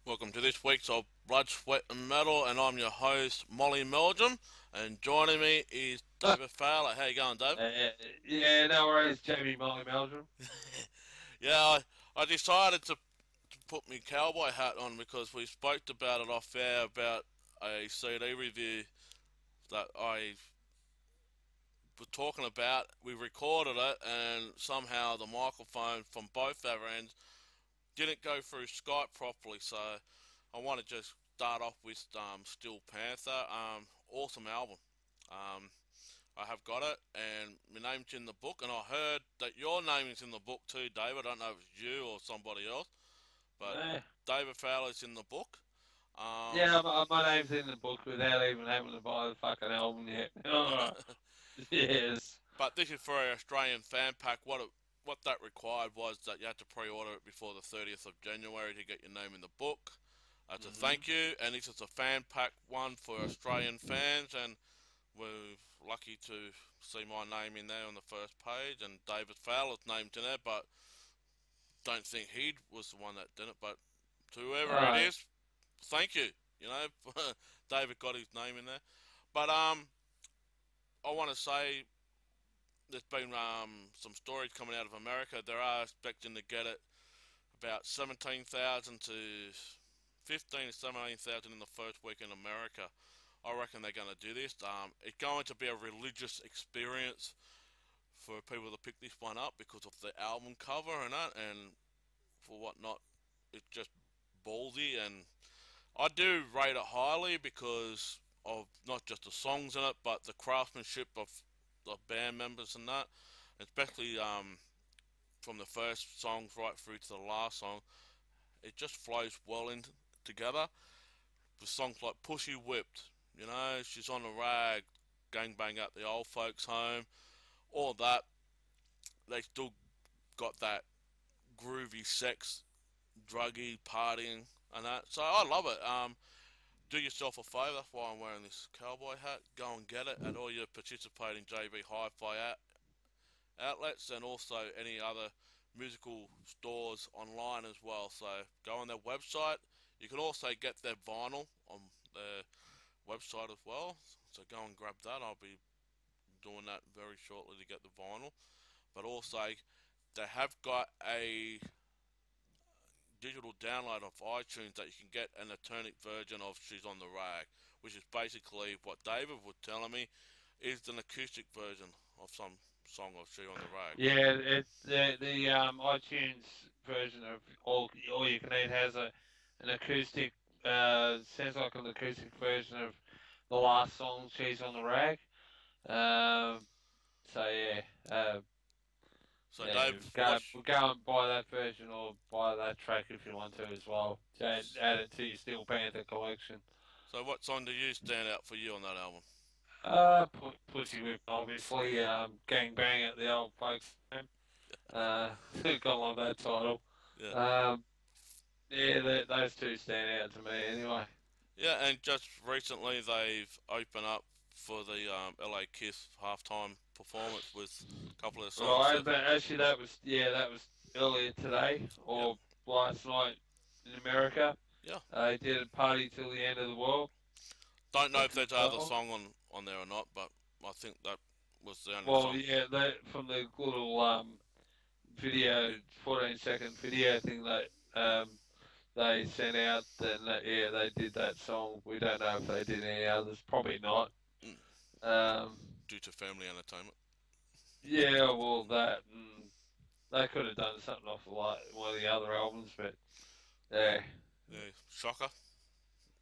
Welcome to this week's of Blood, Sweat and Metal, and I'm your host, Molly Meldrum, and joining me is David Fowler. How you going, David? Yeah, no worries, Jamie Molly Meldrum. Yeah, I decided to put my cowboy hat on because we spoke about it off air about a CD review that I was talking about. We recorded it, and somehow the microphone from both our ends didn't go through Skype properly, so I want to just start off with Steel Panther. Awesome album. I have got it, and my name's in the book, and I heard that your name is in the book too, David. I don't know if it's you or somebody else, but David Fowler's in the book. Yeah, my name's in the book without even having to buy the fucking album yet. Yes. But this is for an Australian fan pack. What that required was that you had to pre-order it before the 30th of January to get your name in the book. To thank you, and this is a fan pack one for Australian fans, and we're lucky to see my name in there on the first page, and David Fowler's name's in there, but don't think he was the one that did it, but to whoever it is, thank you. You know, David got his name in there. But I want to say there's been some stories coming out of America. They are expecting to get it about 17,000 to 15 to 17,000 in the first week in America. I reckon they're going to do this. It's going to be a religious experience for people to pick this one up because of the album cover and that, and for whatnot, it's just ballsy, and I do rate it highly because of not just the songs in it, but the craftsmanship of the band members and that, especially from the first songs right through to the last song. It just flows well in together. With songs like Pussy Whipped, you know, She's on the Rag, Gangbang at the Old Folks Home, all that, they still got that groovy sex, druggy, partying and that, so I love it. Do yourself a favour, that's why I'm wearing this cowboy hat. Go and get it at all your participating JB Hi-Fi outlets, and also any other musical stores online as well. So go on their website. You can also get their vinyl on their website as well, so go and grab that. I'll be doing that very shortly to get the vinyl. But also they have got a digital download of iTunes that you can get an alternate version of She's on the Rag, which is basically what David was telling me is an acoustic version of some song of She's on the Rag. Yeah, it's the iTunes version of All You Can Eat has an acoustic, sounds like an acoustic version of the last song, She's on the Rag. So yeah. So yeah, Dave, go and buy that version or buy that track if you want to as well. Add it to your Steel Panther collection. So what song do you stand out for you on that album? Pussy Whip, obviously. Gang Bang at the Old Folks Home. Gotta love that title. Yeah. Yeah, those two stand out to me anyway. Yeah, and just recently they've opened up for the LA Kiss halftime performance with a couple of songs. Right, but actually that was earlier today or last night in America. Yeah. They did a party till the end of the world. Don't know if there's other song on there or not, but I think that was the only song. Well, yeah, from the little video, 14-second video thing that they sent out, then they did that song. We don't know if they did any others. Probably not. Due to family entertainment. Yeah, well, they could have done something off of like one of the other albums, but yeah. Yeah, Shocker.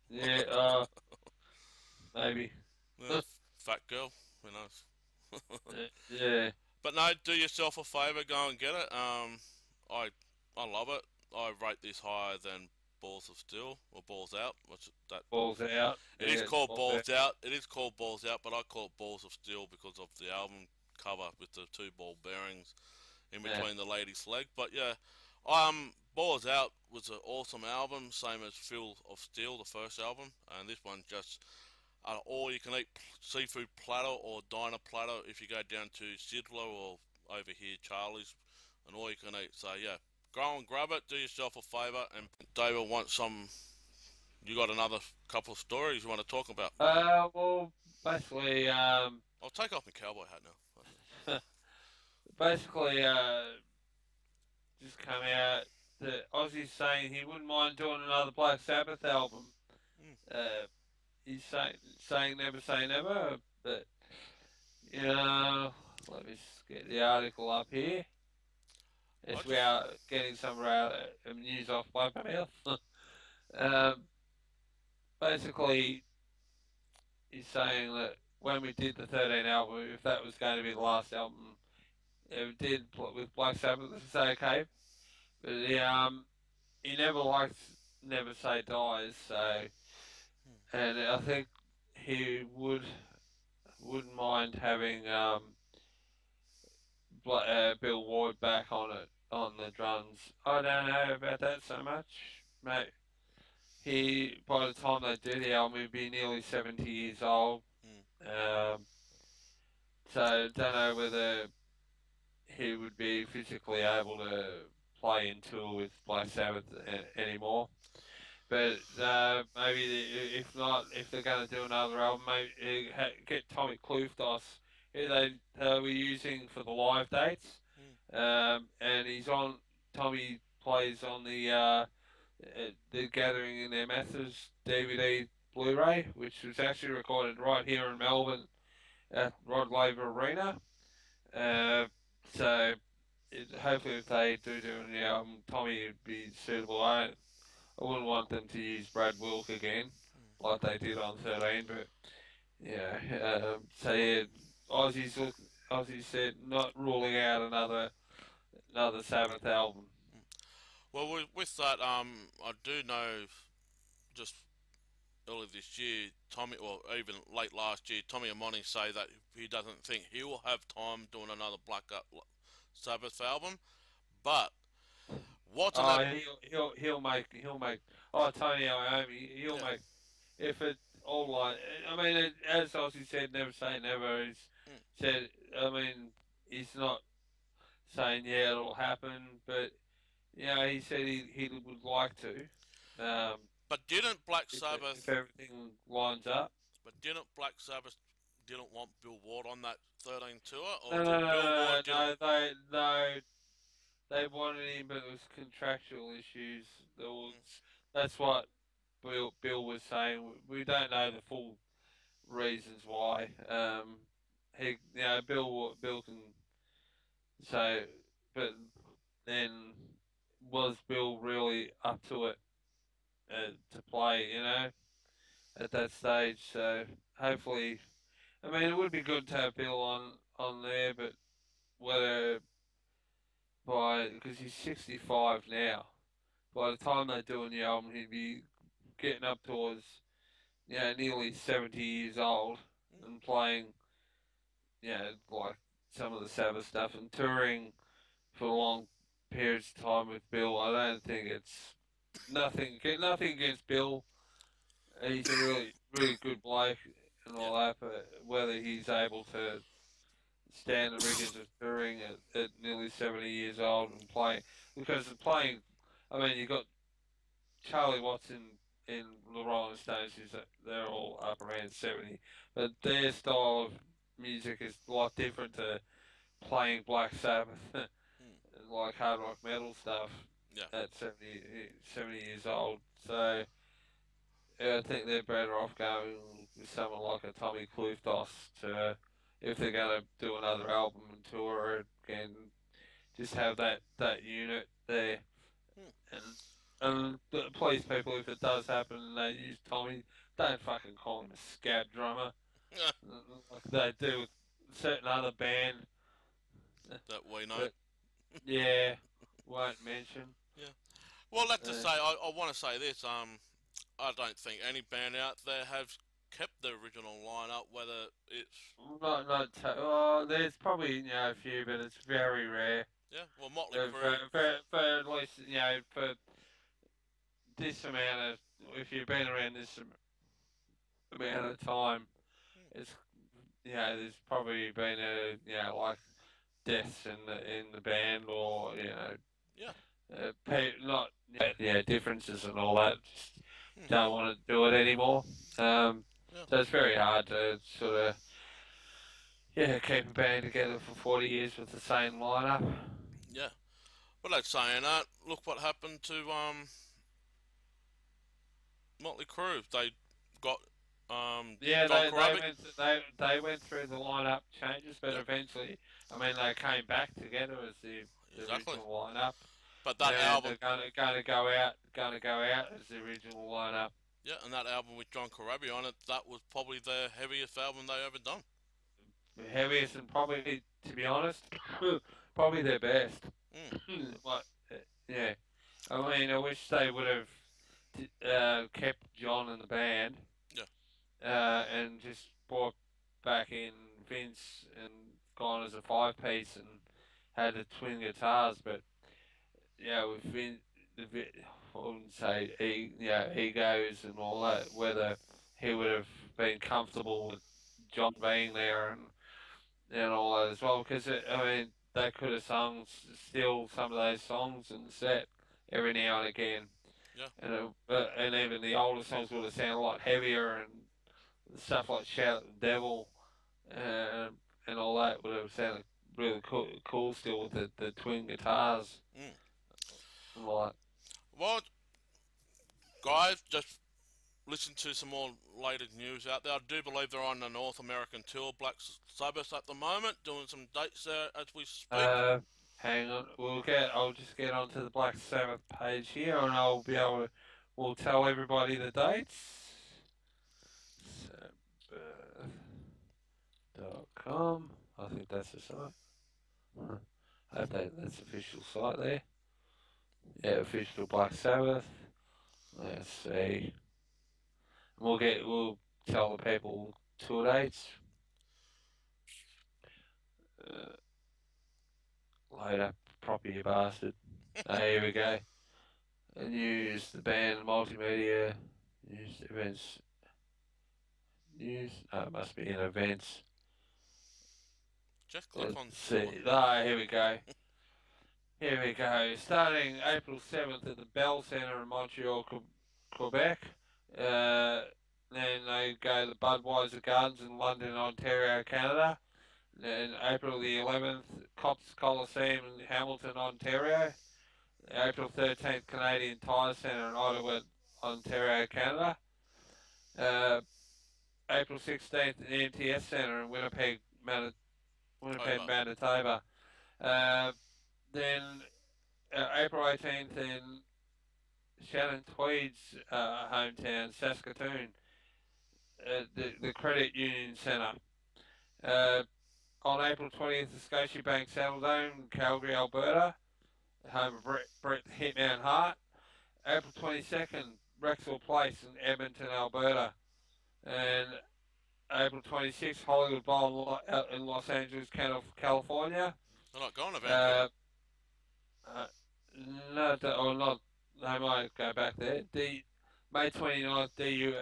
Yeah, maybe. Yeah, Fat Girl, who knows? Yeah. But no, do yourself a favour, go and get it. I love it. I rate this higher than Balls of Steel or Balls Out. What's that? Balls out. It is Yeah, called balls out. Balls Out. It is called Balls Out, but I call it Balls of Steel because of the album cover with the two ball bearings in Yeah. between the lady's leg. But yeah, Balls Out was an awesome album, same as Feel of Steel, the first album, and this one just all you can eat seafood platter or diner platter if you go down to Sidler or over here Charlie's, and all you can eat. So yeah, go and grab it. Do yourself a favour, and David wants some. You got another couple of stories you want to talk about? Well, basically, I'll take off my cowboy hat now. basically, just come out that Ozzy's saying he wouldn't mind doing another Black Sabbath album. Mm. He's saying never say never, but you know, let me just get the article up here. I As we just, are getting some of our news off Blabbermouth. um, basically, he's saying that when we did the 13 album, if that was going to be the last album ever did with Black Sabbath, this is okay. But he never liked Never Say Dies, so and I think he wouldn't mind having Bill Ward back on it on the drums. I don't know about that so much, mate. He by the time they do the album, he'd be nearly 70 years old. mm, Um, so don't know whether he would be physically able to play in tour with Black Sabbath anymore. But maybe if not, if they're going to do another album, maybe get Tommy Klooftos, who they were using for the live dates, mm. and he's on. Tommy plays on the Gathering in Their Masses DVD Blu-ray, which was actually recorded right here in Melbourne at Rod Laver Arena. Uh, so hopefully, if they do an album, Tommy would be suitable. I wouldn't want them to use Brad Wilk again, like they did on 13. But yeah, so yeah, Ozzy said not ruling out another Sabbath album. Well, with that, I do know just earlier this year, Tommy, or even late last year, Tommy Amoni say that he doesn't think he will have time doing another Black Sabbath album. But what's an Oh, he'll make. Oh, Tony Iommi, he'll yeah, make if it all like. I mean, as Ozzy said, never say never. He's mm. said. I mean, he's not saying yeah it'll happen, but he said he would like to. Um, But didn't Black if Sabbath? everything lines up. But didn't Black Sabbath didn't want Bill Ward on that 13 tour, or No, no, did no, Bill Ward no, didn't? no, they no, they wanted him, but it was contractual issues. There was, Mm, that's what Bill was saying. We don't know the full reasons why. Bill can say, but then was Bill really up to it to play? At that stage. So hopefully, I mean, it would be good to have Bill on there, but whether because he's 65 now, by the time they do a new album, he'd be getting up towards nearly 70 years old mm. and playing like some of the Sabbath stuff and touring for long periods of time with Bill. I don't think it's nothing against Bill. He's a really good bloke and Yeah, all that, but whether he's able to stand the rigors of touring at nearly 70 years old and playing, because playing, I mean, you've got Charlie Watson in the Rolling Stones, they're all up around 70, but their style of music is a lot different to playing Black Sabbath, mm, like hard rock metal stuff yeah, at 70 years old. So yeah, I think they're better off going with someone like a Tommy Klooftos to, if they're going to do another album and tour it, and just have that unit there. mm. And please, people, if it does happen and they use Tommy, don't fucking call him a scat drummer like they do with a certain other band. That we know. But yeah, won't mention. Yeah. Well, let's just Uh, say I want to say this. I don't think any band out there has kept the original lineup. Whether it's oh, there's probably a few, but it's very rare. yeah, well, Motley Crue. For at least for this amount of if you've been around this amount of time, Hmm, it's there's probably been a like deaths in the band or yeah, not differences and all that. Just hmm, don't want to do it anymore. Um, yeah, so it's very hard to sort of keep a band together for 40 years with the same lineup. yeah. But like saying that, look what happened to Motley Crue. They got Yeah, John they Corabi. they went through the lineup changes, but Yep, eventually, I mean, they came back together as the exactly. original lineup, But that and album, they're gonna go out as the original lineup. yeah, and that album with John Corabi on it, that was probably their heaviest album they ever done. Heaviest and probably, to be honest, probably their best. Mm, What? Yeah, I mean, I wish they would have kept John in the band yeah, and just brought back in Vince and gone as a five-piece and had the twin guitars, but with Vince, I wouldn't say egos and all that. Whether he would have been comfortable with John being there and all that as well, because I mean they could have sung still some of those songs in the set every now and again, yeah, and even the older songs would have sounded a lot heavier and stuff like "Shout at the Devil" and and all that would have sounded really cool still with the twin guitars mm. and all that. Well, guys, just listen to some more latest news out there. I do believe they're on the North American tour, Black Sabbath at the moment, doing some dates there as we speak. Uh, Hang on, I'll just get onto the Black Sabbath page here, and I'll be able to. We'll tell everybody the dates. Sabbath.com. I think that's the site. Huh. I hope that's the official site there. Yeah, official Black Sabbath. Let's see. We'll tell the people tour dates. Uh, Load up, proper you bastard. Here we go. News, the band, multimedia, news, events, news. Oh, it must be in events. Just click Let's on tour. see. Ah, here we go. Here we go. Starting April 7th at the Bell Centre in Montreal, Quebec. Uh, then they go to the Budweiser Gardens in London, Ontario, Canada. Then April the 11th, Cops Coliseum in Hamilton, Ontario. April 13th, Canadian Tire Centre in Ottawa, Ontario, Canada. Uh, April 16th, the NTS Centre in Winnipeg, Over. Manitoba. Uh, then April 18th in Shannon Tweed's hometown, Saskatoon, the Credit Union Centre. Uh, on April 20th, the Scotiabank Saddledome, Calgary, Alberta, home of Brett Hitman Hart. April 22nd, Rexall Place in Edmonton, Alberta. And April 26th, Hollywood Bowl in Los Angeles, California. They're not going to Vancouver. Uh, uh, no, or not. They might go back there. The May 29th, DU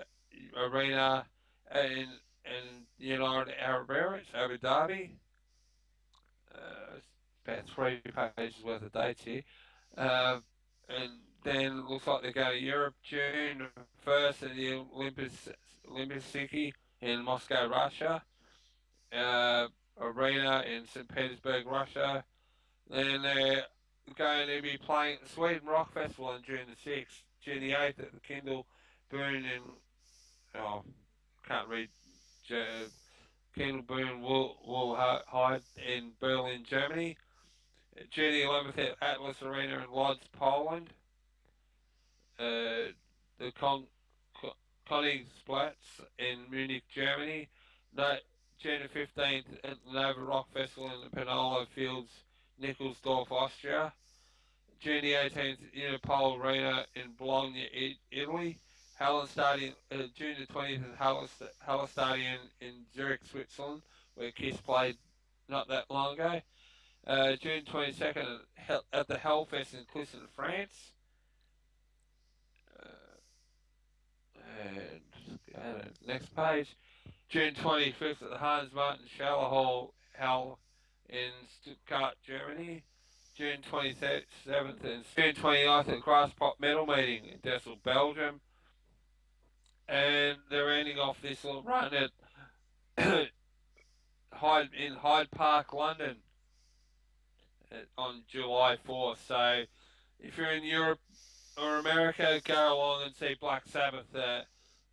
Arena in United Arab Emirates, Abu Dhabi. About 3 pages worth of dates here. And then it looks like they're going to Europe June 1st at the Olympijski in Moscow, Russia. Arena in St. Petersburg, Russia. Then they're going to be playing at the Sweden Rock Festival on June the 6th, June the 8th at the Kindle Boon in, oh, can't read, Kindle Boon Wool Hide in Berlin, Germany. June the 11th at Atlas Arena in Lodz, Poland. The Königsplatz in Munich, Germany. No, June the 15th at the Nova Rock Festival in the Pinolo Fields, Nickelsdorf, Austria. June the 18th, Interpol Arena in Bologna, Italy. Halle Stadium, June the 20th at Halle Stadium in Zurich, Switzerland, where Kiss played not that long ago. June 22nd at the Hellfest in Clisson, France. And next page. June 25th at the Hans Martin Hall in Stuttgart, Germany. June 27th and June 29th at Grass Pop Metal Meeting in Dessel, Belgium. And they're ending off this little run at Hyde Park, London on July 4th. So if you're in Europe or America, go along and see Black Sabbath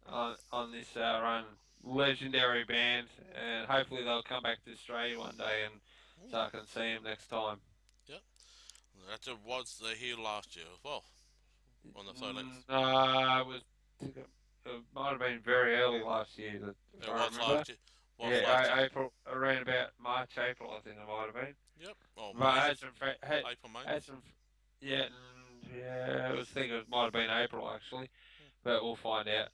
on this run. Legendary band, and hopefully they'll come back to Australia one day, and so I can see them next time. Yep. That was here last year as well, on the 13th. It might have been very early last year. It was last year. April, around about March, April, I think it might have been. Yep. Oh, but I had April, May. Had some, yeah, I was thinking it might have been April actually, but we'll find out.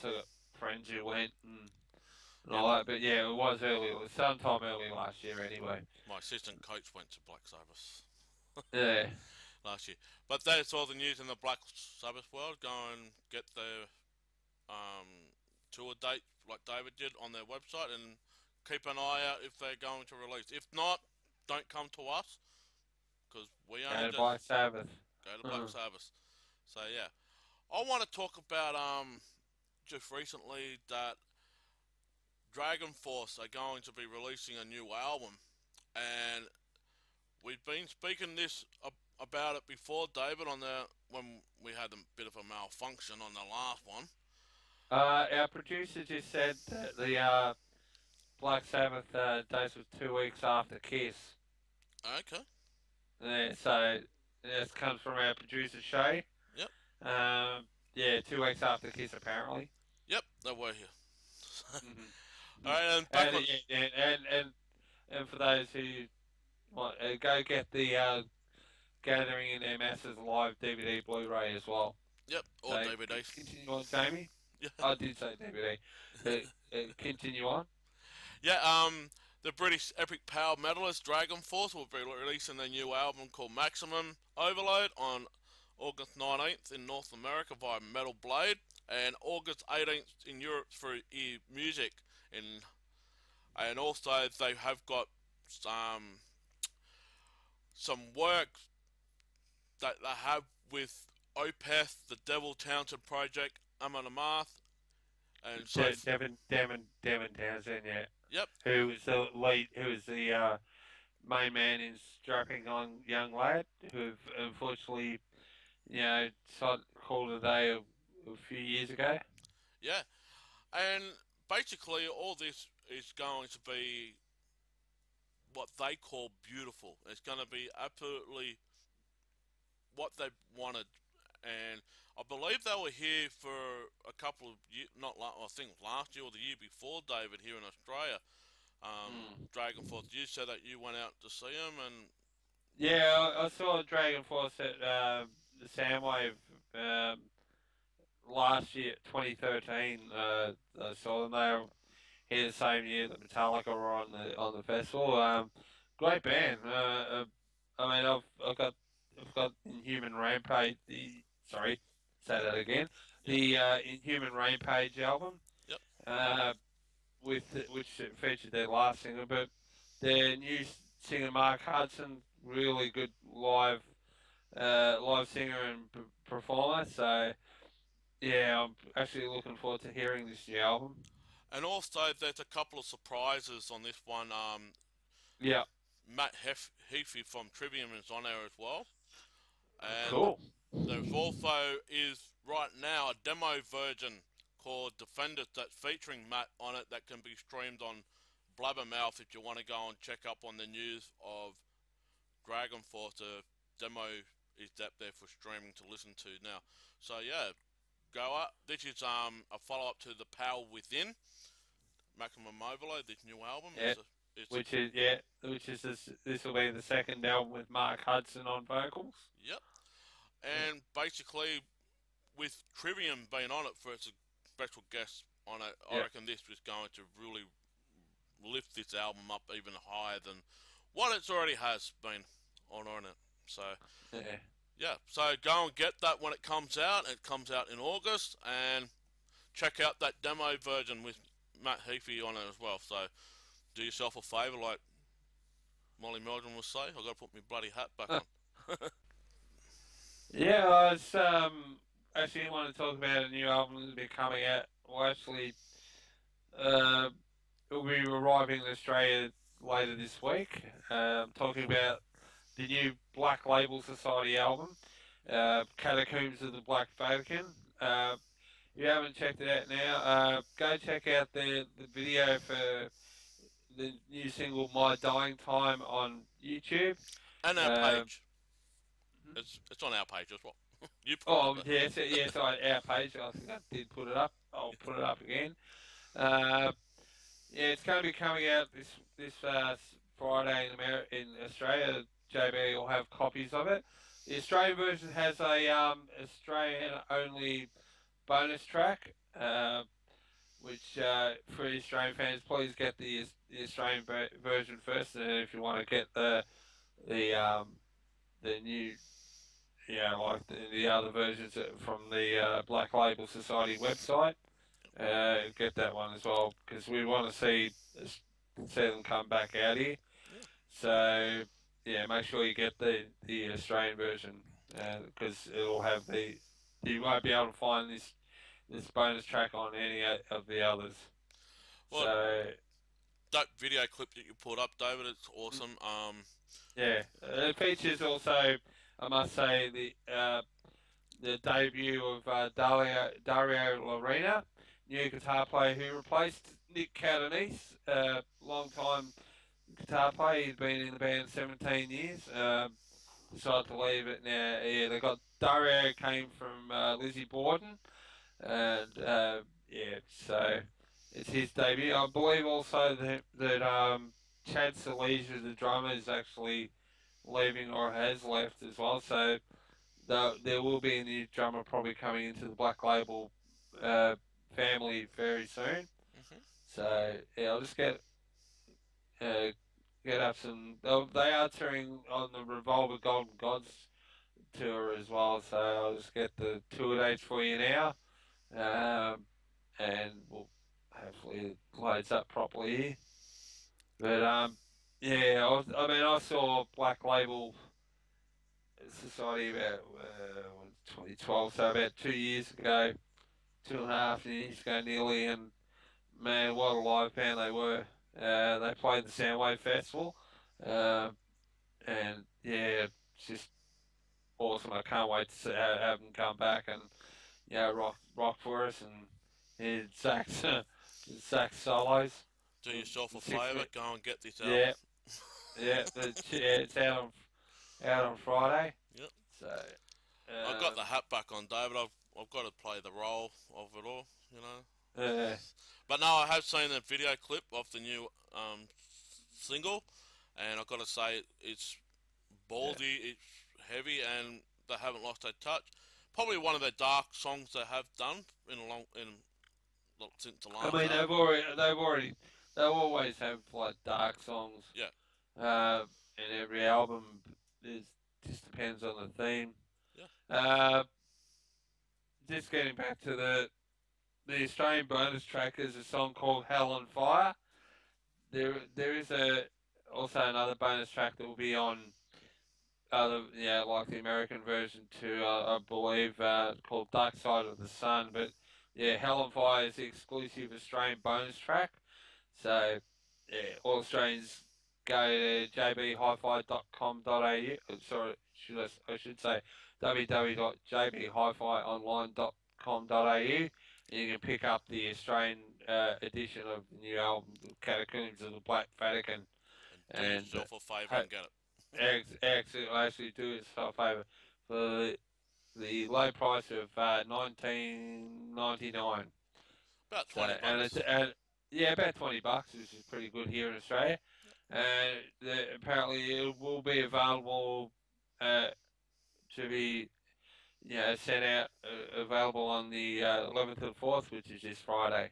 So friends who went and all that, but yeah, it was early. It was sometime early last year anyway. My assistant coach went to Black Sabbath. Yeah. Last year. But that's all the news in the Black Sabbath world. Go and get their tour date, like David did, on their website, and keep an eye out if they're going to release. If not, don't come to us, because we only go to Black Sabbath. Go to Black Sabbath. So yeah, I want to talk about just recently that Dragon Force are going to be releasing a new album, and we've been speaking about it before, David, when we had a bit of a malfunction on the last one. Our producer just said that the Black Sabbath date was 2 weeks after Kiss. Okay. Yeah, so this comes from our producer Shay. Yep. Yeah, 2 weeks after Kiss apparently. Yep, they were here. Mm-hmm. All right, and for those who want, go get the Gathering in Their Masses live DVD Blu-ray as well. Yep, or so DVD. Continue on, Jamie. Yeah. I did say DVD. Continue on. Yeah, the British epic power metalist Dragon Force will be releasing their new album called Maximum Overload on August 19th in North America via Metal Blade, and August 18th in Europe through E Music. And also they have got some work that they have with Opeth, the Devil Townsend Project, Amon Amarth, and so Devin Townsend, yeah. Yep. Who was the lead? Who was the main man in Strapping On Young Lad? Who unfortunately, called a day a few years ago. Yeah, and basically all this is going to be what they call beautiful. It's going to be absolutely what they wanted, and I believe they were here for a couple of years, I think last year or the year before, David, here in Australia. Dragon Force, you said that you went out to see them, and yeah, I saw Dragon Force at the Soundwave last year, 2013. I saw them. They were here the same year that Metallica were on the festival. Great band. I mean, I've got Inhuman Rampage. Say that again. The Inhuman Rampage album. Yep. Which featured their last singer, but their new singer Mark Hudson, really good live singer and performer. So yeah, I'm actually looking forward to hearing this new album. And also, there's a couple of surprises on this one. Yeah. Matt Heafy from Trivium is on there as well. And cool. There's also is right now a demo version called Defenders that's featuring Matt on it that can be streamed on Blabbermouth if you want to go and check up on the news of Dragon Force. The demo is up there for streaming to listen to now. So yeah, go up. This is a follow-up to The Power Within, Maximum Overload, this new album. Yeah. It's which is this will be the second album with Mark Hudson on vocals. Yep. And basically, with Trivium being on it for its special guest on it, I Yeah, reckon this was going to really lift this album up even higher than what it already has been on it. So yeah, yeah, so go and get that when it comes out. It comes out in August, and check out that demo version with Matt Heafy on it as well. So do yourself a favour, like Molly Meldrum will say. I've got to put my bloody hat back on. yeah. I was actually want to talk about a new album that'll be coming out. Well, actually, uh, it'll be arriving in Australia later this week. Talking about the new Black Label Society album, Catacombs of the Black Vatican. If you haven't checked it out now, go check out the video for the new single "My Dying Time" on YouTube. And our Uh, page. It's on our page as well. You put oh it up yes, yes, our page. I think I did put it up. I'll put it up again. Uh, yeah, it's going to be coming out this Friday in Australia. JB will have copies of it. The Australian version has a Australian only bonus track, which for Australian fans, please get the Australian version first, and then if you want to get the the new, like the other versions from the Black Label Society website, get that one as well, because we want to see them come back out here. Yeah. So yeah, make sure you get the Australian version, because it'll have you won't be able to find this bonus track on any of the others. Well, So that video clip that you put up, David, it's awesome. yeah, it features also, I must say, the debut of Dario Lorena, new guitar player who replaced Nick Catanese, long time guitar player. He's been in the band 17 years. Decided to leave it now. Yeah, they got Dario came from Lizzie Borden, and yeah, so it's his debut. I believe also that Chad Silesia, the drummer, is actually leaving or has left as well. So there will be a new drummer probably coming into the Black Label family very soon. hmm So yeah, I'll just uh, get up some. They are touring on the Revolver Golden Gods tour as well. So I'll just get the tour dates for you now, and we'll hopefully it loads up properly here. But yeah, I mean, I saw Black Label Society about 2012, so about 2 years ago, 2.5 years ago nearly, and man, what a live band they were. They played the Soundwave Festival, uh, and yeah, it's just awesome. I can't wait to have them come back and rock for us, and yeah, sax solos. Do yourself a Six favour, mi- go and get this album. Yeah, yeah, it's out on Friday. Yep. So I've got the hat back on, David. I've got to play the role of it all, you know. But no, I have seen the video clip of the new single, and I've got to say it's ballsy, it's heavy, and they haven't lost their touch. Probably one of their dark songs they have done since the last I mean, album. they always have like dark songs. Yeah. In every album, it just depends on the theme. Yeah. Just getting back to the Australian bonus track is a song called "Hell on Fire." There is also another bonus track that will be on like the American version too. I believe called "Dark Side of the Sun." But yeah, "Hell on Fire" is the exclusive Australian bonus track. So yeah, all Australians go to jbhifi.com.au. Sorry, I should say www.jbhifionline.com.au. And you can pick up the Australian edition of the new album, Catacombs of the Black Vatican. And do yourself a favour and get it. Actually do yourself a favour for the low price of $19.99. About 20 bucks. Yeah, about $20, which is pretty good here in Australia. and apparently it will be available uh, to be sent out available on the 11th and 4th, which is this Friday.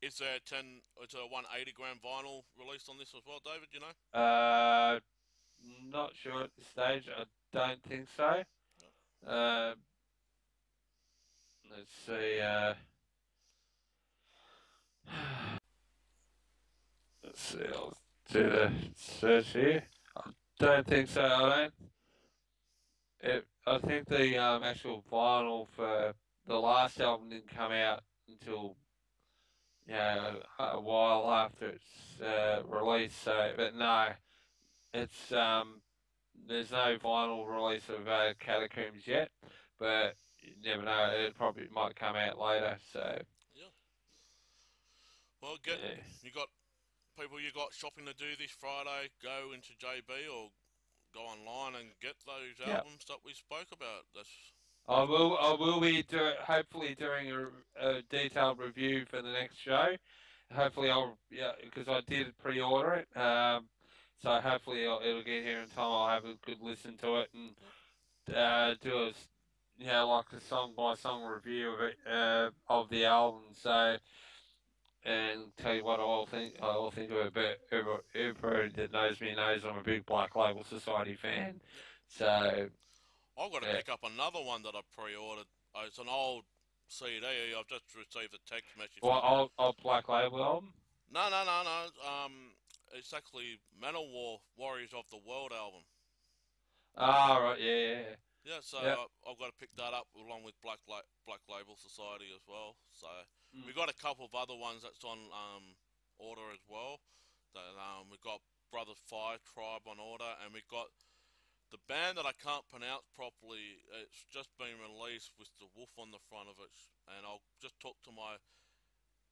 Is there 10? It's a 180 gram vinyl released on this as well, David? You know? Uh, Not sure at this stage. I don't think so. Uh, let's see. Let's see. I'll do the search here. I don't think so. I think the actual vinyl for the last album didn't come out until a while after its release. So, but no, it's there's no vinyl release of Catacombs yet, but you never know. It probably might come out later. So, Yeah. Well, yeah, you got people you got shopping to do this Friday. Go into JB or go online and get those yeah. albums that we spoke about. That's I will be hopefully doing a detailed review for the next show. Hopefully, because I did pre-order it. So hopefully it'll get here in time. I'll have a good listen to it and do like a song by song review of it, of the album. So and tell you what I all think of it. But everybody that knows me knows I'm a big Black Label Society fan. yep. So I've got to yeah, pick up another one that I pre-ordered. It's an old CD. I've just received a text message from. well, old Black Label album. No, no, no, no. It's actually Manowar Warriors of the World album. Ah, right, yeah, Yeah, so yeah, I've got to pick that up along with Black Label Society as well. So yeah. we got a couple of other ones that's on order as well. That we got Brother Fire Tribe on order, and we got the band that I can't pronounce properly. It's just been released with the wolf on the front of it, and I'll just talk to my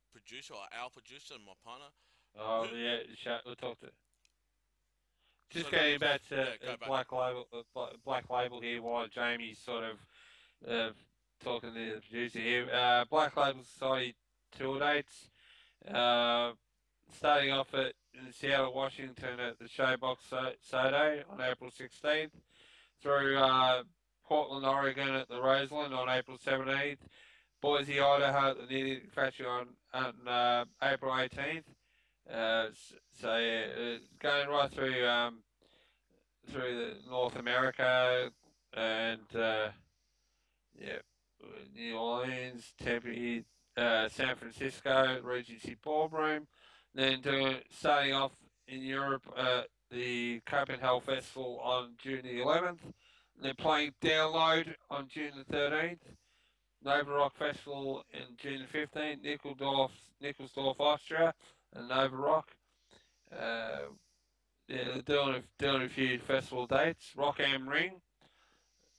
producer, or our producer, and my partner. Oh, Who? yeah. We'll talk to. So Just go, getting back to yeah, go back. Black Label here, while Jamie's sort of uh, talking to the producer here. Black Label Society tour dates. Uh, Starting off in Seattle, Washington at the Showbox Sodo on April 16th, through Portland, Oregon at the Roseland on April 17th, Boise, Idaho at the Knitting Factory on April 18th. So yeah, going right through North America and yeah, New Orleans, Tempe, San Francisco, Regency Ballroom. Then starting off in Europe at the Copenhagen Festival on June the 11th. They're playing Download on June the 13th. Nova Rock Festival in June the 15th. Nickelsdorf, Austria, and Nova Rock. Uh, yeah, they're doing a few festival dates. Rock Am Ring,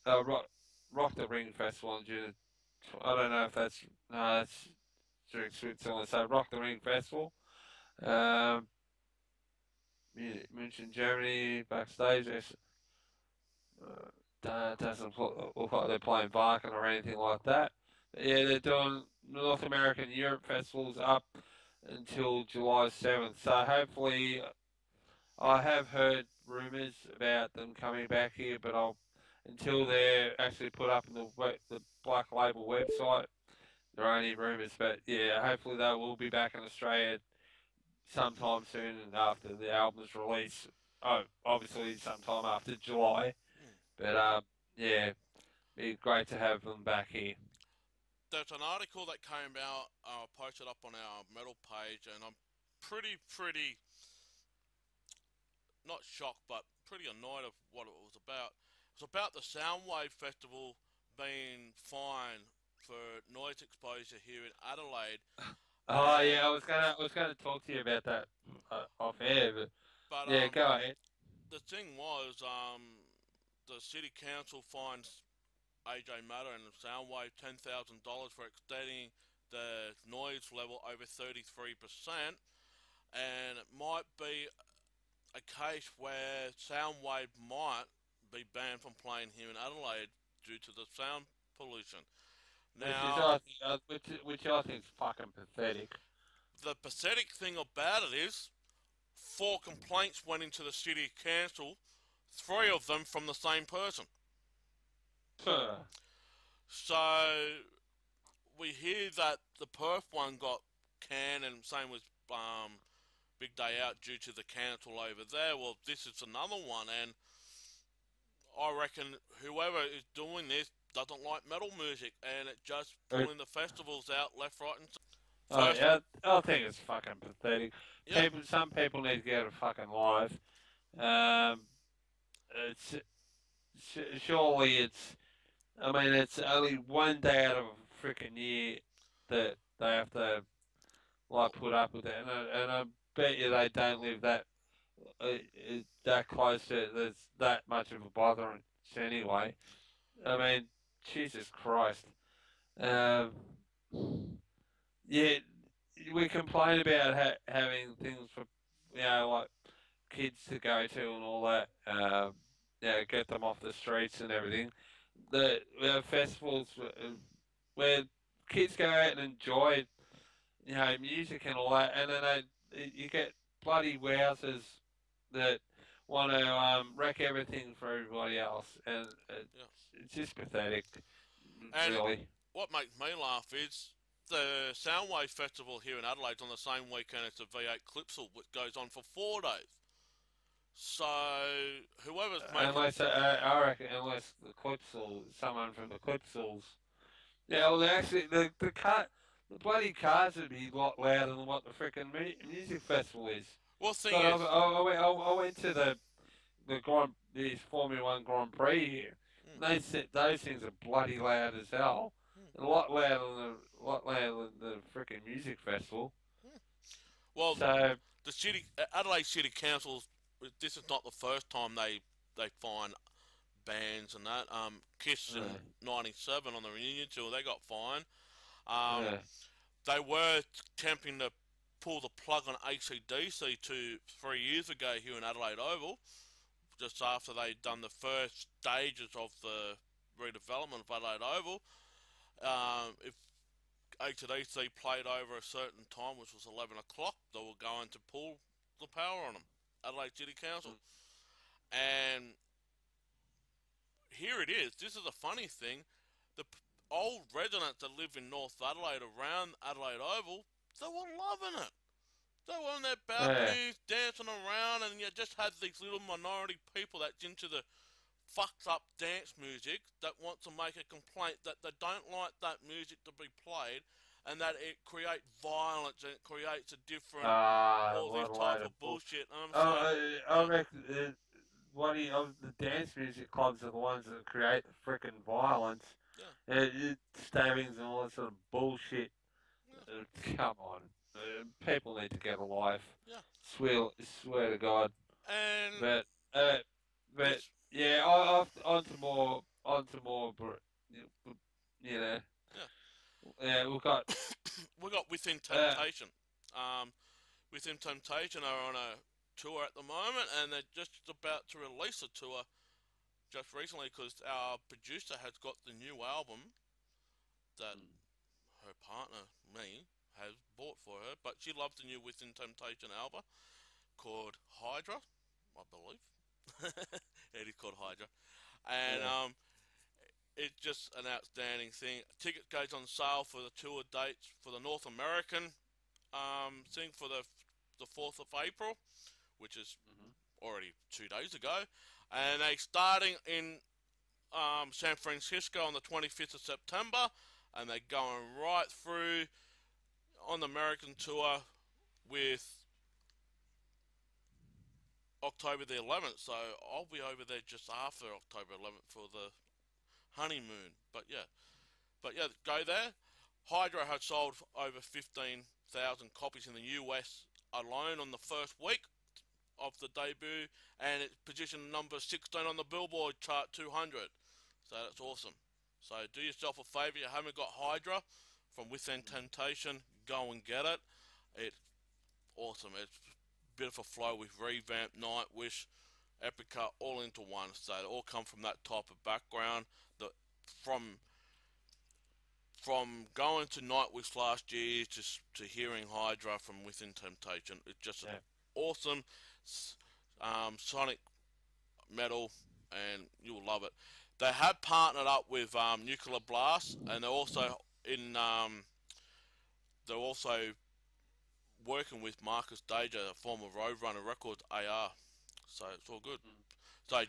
Rock the Ring Festival in June. I don't know if that's no, that's during Switzerland. So Rock the Ring Festival. Um, mentioned Germany backstage. Doesn't look like they're playing Varken or anything like that. But yeah, they're doing North American and Europe festivals up until July 7th. So hopefully, I have heard rumours about them coming back here, but I'll until they're actually put up in the Black Label website. They're only rumours, but yeah, hopefully they will be back in Australia sometime soon and after the album's release. Oh, obviously sometime after July. Hmm. But yeah, it'd be great to have them back here. There's an article that came out, posted up on our metal page, and I'm pretty not shocked, but pretty annoyed of what it was about. It's about the Soundwave Festival being fined for noise exposure here in Adelaide, Oh and yeah, I was gonna talk to you about that off air, but but yeah, go ahead. the thing was, the city council fines AJ Matter and Soundwave $10,000 for extending the noise level over 33%, and it might be a case where Soundwave might be banned from playing here in Adelaide due to the sound pollution. Which is Now, which I think is fucking pathetic. the pathetic thing about it is 4 complaints went into the city council, 3 of them from the same person. Huh. So we hear that the Perth one got canned, and same with Big Day Out due to the council over there. Well, this is another one, and I reckon whoever is doing this doesn't like metal music, and it just pulling the festivals out left, right, and Oh first. yeah, I think it's fucking pathetic. Yeah, Some people need to get a fucking life. Um, it's surely it's. I mean, it's only one day out of a freaking year that they have to like put up with it, and I bet you they don't live that close to there's that much of a bother anyway. I mean, Jesus Christ. Um, yeah, we complain about having things for like kids to go to and all that. Get them off the streets and everything. The festivals where kids go out and enjoy music and all that, and then you get bloody wowsers that want to wreck everything for everybody else, and yeah. it's just pathetic, And really. what makes me laugh is the Soundwave Festival here in Adelaide's on the same weekend as the V8 Clipsal, which goes on for 4 days. So whoever's making, Unless I reckon, unless the Clipsal, someone from the Clipsals, yeah, well, actually, the bloody cars would be a lot louder than what the freaking music festival is. well, thing God, is, I went to the Formula One Grand Prix here. mm, They said those things are bloody loud as hell. mm, A lot louder than the freaking music festival. mm. Well, So the city, Adelaide City Council, this is not the first time they find bands and that. Kiss in uh, '97 on the reunion tour, they got fined. Um, uh, they were attempting to pull the plug on ACDC 3 years ago here in Adelaide Oval, just after they'd done the first stages of the redevelopment of Adelaide Oval. If ACDC played over a certain time, which was 11 o'clock, they were going to pull the power on them, Adelaide City Council. And here it is. This is a funny thing. The old residents that live in North Adelaide around Adelaide Oval, they were loving it. They were on their uh, balconies, dancing around, and you just had these little minority people that's into the fucked up dance music that want to make a complaint that they don't like that music to be played, and that it creates violence and it creates a different, all what this a type load of of bull. bullshit. And I'm saying, Oh, I yeah, reckon the dance music clubs are the ones that create the freaking violence, yeah, stabbings and all that sort of bullshit. yeah, Come on, people need to get a life. yeah. Swear, swear to God. And But, uh, but this, yeah, on to more, you know, yeah, yeah, we've got, we got Within uh, Temptation. Within Temptation are on a tour at the moment, and they're just about to release a tour just recently because our producer has got the new album that her partner, me, has bought for her. But she loves the new Within Temptation album called Hydra, I believe. It is called Hydra. And yeah, it's just an outstanding thing. Ticket goes on sale for the tour dates for the North American thing for the 4th of April, which is already 2 days ago. And they starting in San Francisco on the 25th of September, and they're going right through on the American tour with October the 11th. So I'll be over there just after October 11th for the honeymoon. But yeah, go there. Hydra has sold over 15,000 copies in the US alone on the first week of the debut, and it's positioned number 16 on the Billboard chart 200. So that's awesome. So do yourself a favor, you haven't got Hydra from Within Temptation, go and get it. It's awesome. It's a bit of a flow with Revamp, Nightwish, Epica, all into one. So they all come from that type of background. The from from going to Nightwish last year to hearing Hydra from Within Temptation, it's just yeah. awesome sonic metal, and you'll love it. They have partnered up with Nuclear Blast, and they're also in they're also working with Marcus Danger, a former Roadrunner Records AR. So it's all good. So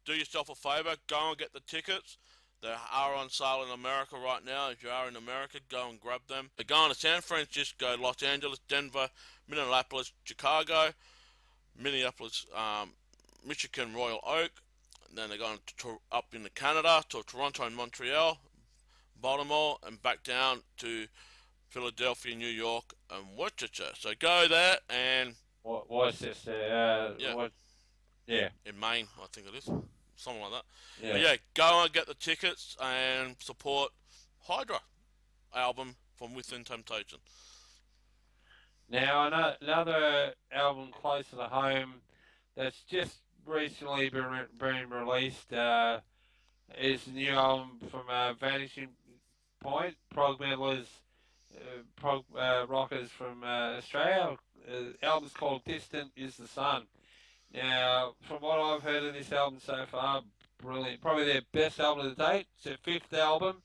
do yourself a favour, go and get the tickets. They are on sale in America right now. If you are in America, go and grab them. They're going to San Francisco, Los Angeles, Denver, Minneapolis, Chicago, Minneapolis, Michigan, Royal Oak. And then they're going to up into Canada to Toronto and Montreal, Baltimore, and back down to Philadelphia, New York, and Worcester. So go there and Worcester. Yeah. In Maine, I think it is. Something like that. Yeah. But yeah, go and get the tickets and support Hydra album from Within Temptation. Now, another album closer to home that's just recently been released is the new album from Vanishing Point, prog metalers, prog rockers from Australia. The album's called Distant Is the Sun. Now, from what I've heard of this album so far, brilliant. Probably their best album to date. It's their fifth album.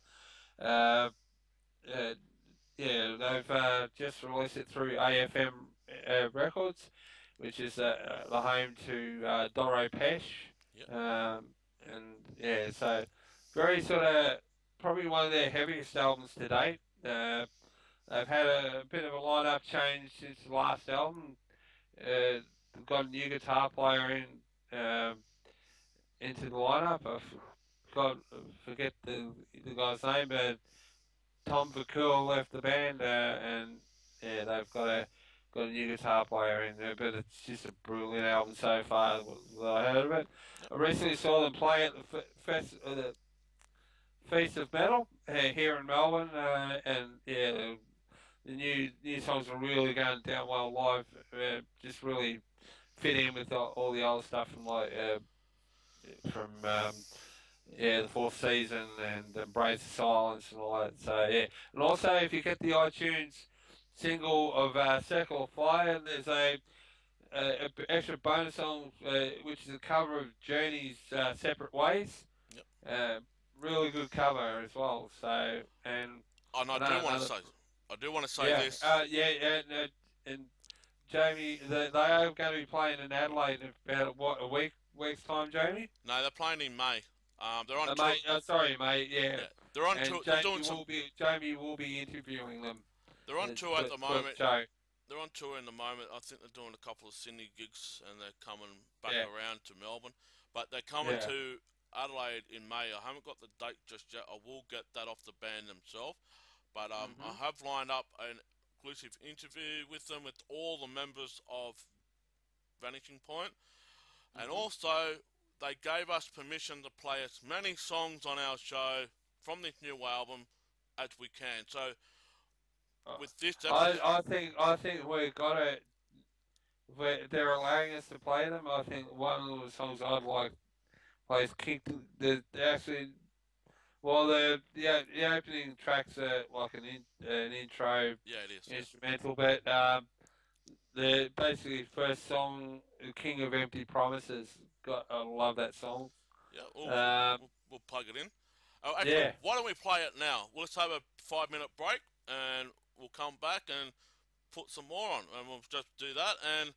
They've just released it through AFM Records, which is the home to Doro Pesh. Yep. So very sort of probably one of their heaviest albums to date. They've had a bit of a lineup change since the last album. They've got a new guitar player into the lineup. I forget the guy's name, but Tom Vercool left the band, and they've got a new guitar player in there. But it's just a brilliant album so far that I heard of it. I recently saw them play at the Feast of Metal here in Melbourne, the new songs are really going down well live. Just really fit in with all the other stuff from the Fourth Season and Embrace the Silence and all that. So yeah, and also if you get the iTunes single of Circle of Fire, there's a extra bonus song which is a cover of Journey's Separate Ways. Yep. Really good cover as well. So and I do want to say this. And Jamie, they are going to be playing in Adelaide in about a week's time, Jamie. No, they're playing in May. They're on tour. Sorry, mate. Yeah. They're on tour. Jamie will be interviewing them. They're on tour at the moment. They're on tour in the moment. I think they're doing a couple of Sydney gigs and they're coming back around to Melbourne. But they're coming to Adelaide in May. I haven't got the date just yet. I will get that off the band themselves. But I have lined up an exclusive interview with them, with all the members of Vanishing Point. And also, they gave us permission to play as many songs on our show from this new album as we can. So, with this episode, I think we've got it. They're allowing us to play them. I think one of the songs I'd like plays Kick. The opening tracks are like an intro. Yeah, it is instrumental, but the basically first song, King of Empty Promises. I love that song. Yeah, we'll plug it in. Actually, why don't we play it now? Let's have a 5-minute break, and we'll come back and put some more on, and we'll just do that and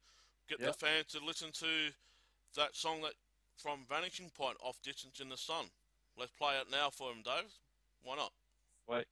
get the fans to listen to that song that from Vanishing Point, Off Distance in the Sun. Let's play it now for him, Dave. Why not? Wait.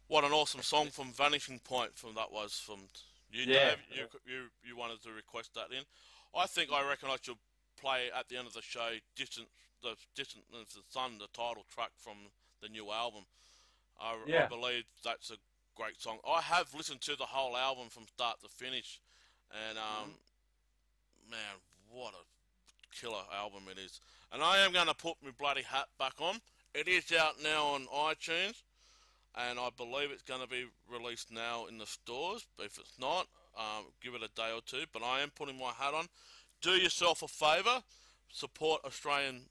What an awesome song from Vanishing Point from that was from you, Yeah. Dave. You wanted to request that in. I reckon I should play at the end of the show Distant as the Sun, the title track from the new album. I Yeah. believe that's a great song. I have listened to the whole album from start to finish, and Mm. man, what a killer album it is. And I am going to put my bloody hat back on. It is out now on iTunes, and I believe it's going to be released now in the stores. But if it's not, give it a day or two. But I am putting my hat on. Do yourself a favour, support Australian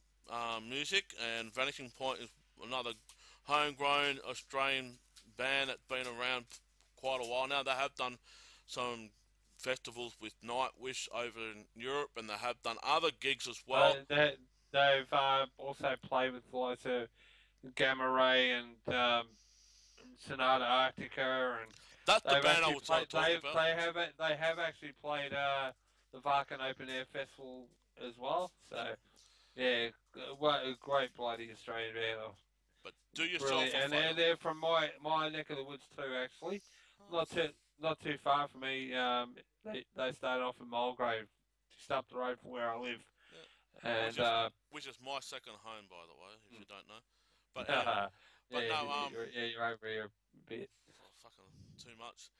music, and Vanishing Point is another homegrown Australian band that's been around quite a while now. They have done some festivals with Nightwish over in Europe, and they have done other gigs as well. They've also played with the likes of Gamma Ray and Sonata Arctica, and That's the they've band I actually was played. talking about. They have actually played the Varken Open Air Festival as well. So yeah, what a great bloody Australian band. But do yourself Brilliant, a and favour. they're from my neck of the woods too. Actually, not too not too far from me. They started off in Mulgrave, just up the road from where I live, Yeah. and Which is my second home, by the way, if you don't know. But anyway, yeah, but no, you're over here a bit. oh, fucking too much.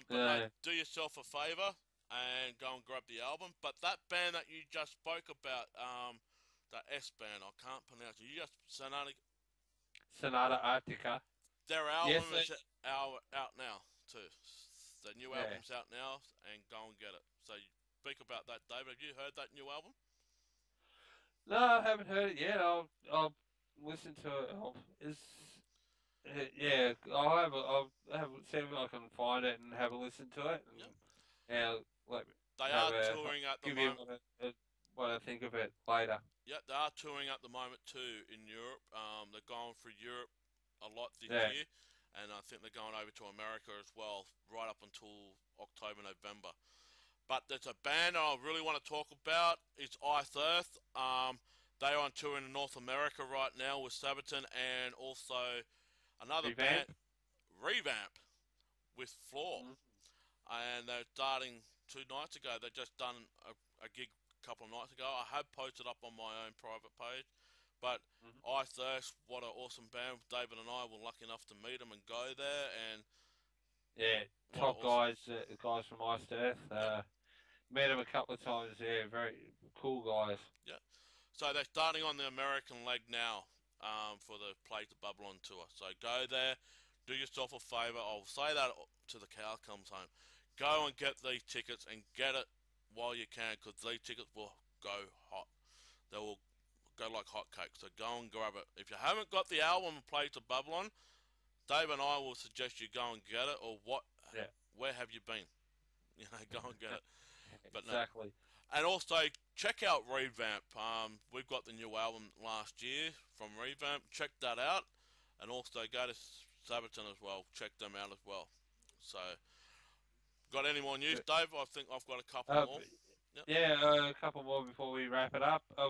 But no, Uh, do yourself a favour and go and grab the album. But that band that you just spoke about, the S band, I can't pronounce it. You just Sonata, Sonata Arctica. their Yes, album is out now too. The new yeah. album's out now, and go and get it. So speak about that, David. Have you heard that new album? No, I haven't heard it yet. I'll listen to it. Yeah, I'll have see if I can find it and have a listen to it, and Yep. yeah, let me They have are a touring at the give you moment. what I think of it later. Yeah, they are touring at the moment too in Europe. They're going through Europe a lot this Yeah, year, and I think they're going over to America as well, right up until October, November. But there's a band I really want to talk about. It's Ice Earth. They are on tour in North America right now with Sabaton and also another band, revamp. Revamp, with Floor. Mm-hmm. And they're starting 2 nights ago. They just done a gig a couple of nights ago. I have posted up on my own private page. But Mm-hmm. I Thirst, what an awesome band. David and I were lucky enough to meet them and go there, and Yeah, what an top awesome. guys from Ice Earth. Yep, Met them a couple of times. Yeah, very cool guys. yep. So they're starting on the American leg now for the Play to Babylon tour. So go there, do yourself a favour. I'll say that to the cow comes home. Go and get these tickets and get it while you can, because these tickets will go hot. They will go like hotcakes. So go and grab it. If you haven't got the album Play to Babylon, Dave and I will suggest you go and get it. Or what? Yeah, Where have you been? Go and get it. But no, exactly. and also check out Revamp. We've got the new album last year from Revamp. Check that out, and also go to Sabaton as well. Check them out as well. So, got any more news, Good. Dave? I think I've got a couple Uh, more. Yep. yeah, a couple more before we wrap it up. I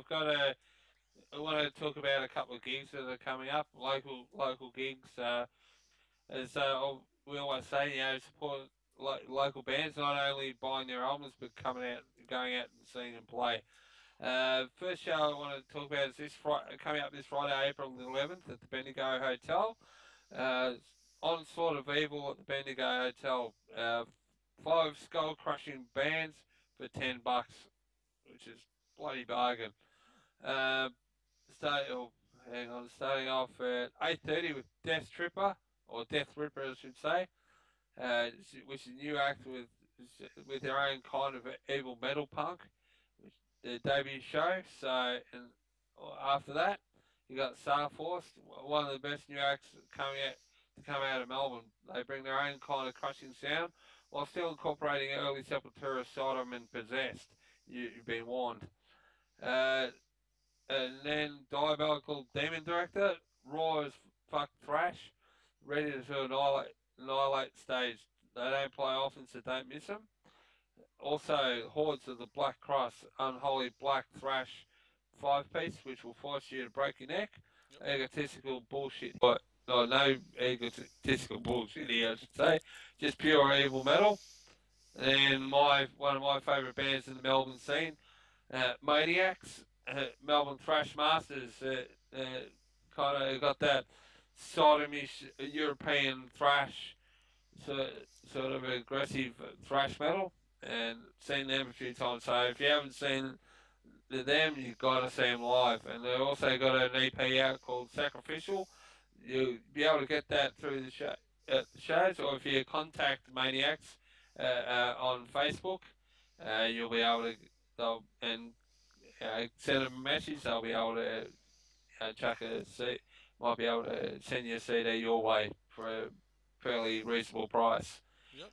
want to talk about a couple of gigs that are coming up, local gigs. As we always say, support local bands, not only buying their albums but going out and seeing them play. First show I want to talk about is coming up this Friday, April the 11th at the Bendigo Hotel. Uh, Onslaught of Evil at the Bendigo Hotel. 5 skull-crushing bands for $10, which is bloody bargain. Uh, starting off at 8:30 with Death Tripper, or Death Ripper, I should say, which is a new act with their own kind of evil metal punk, which their debut show. So, and after that, you got Star Force, one of the best new acts to come out of Melbourne. They bring their own kind of crushing sound while still incorporating early Sepultura, Sodom, and Possessed. You've been warned. Uh, and then Diabolical Demon Director, raw as fuck thrash, ready to annihilate stage. They don't play often, so don't miss them. Also, Hordes of the Black Cross, unholy black thrash 5-piece, which will force you to break your neck. Yep. Egotistical bullshit, but no egotistical bullshit here, I should say. Just pure evil metal. And one of my favourite bands in the Melbourne scene, Maniacs, Melbourne Thrash Masters, kind of got that sodomish European thrash, so, sort of aggressive thrash metal, and seen them a few times. So if you haven't seen them, you've got to see them live. And they also got an EP out called Sacrificial. You'll be able to get that through the show, the shows, or if you contact Maniacs on Facebook, you'll be able to. They'll and send them a message. They'll be able to chuck a C, might be able to send you a CD your way for a fairly reasonable price. Yep.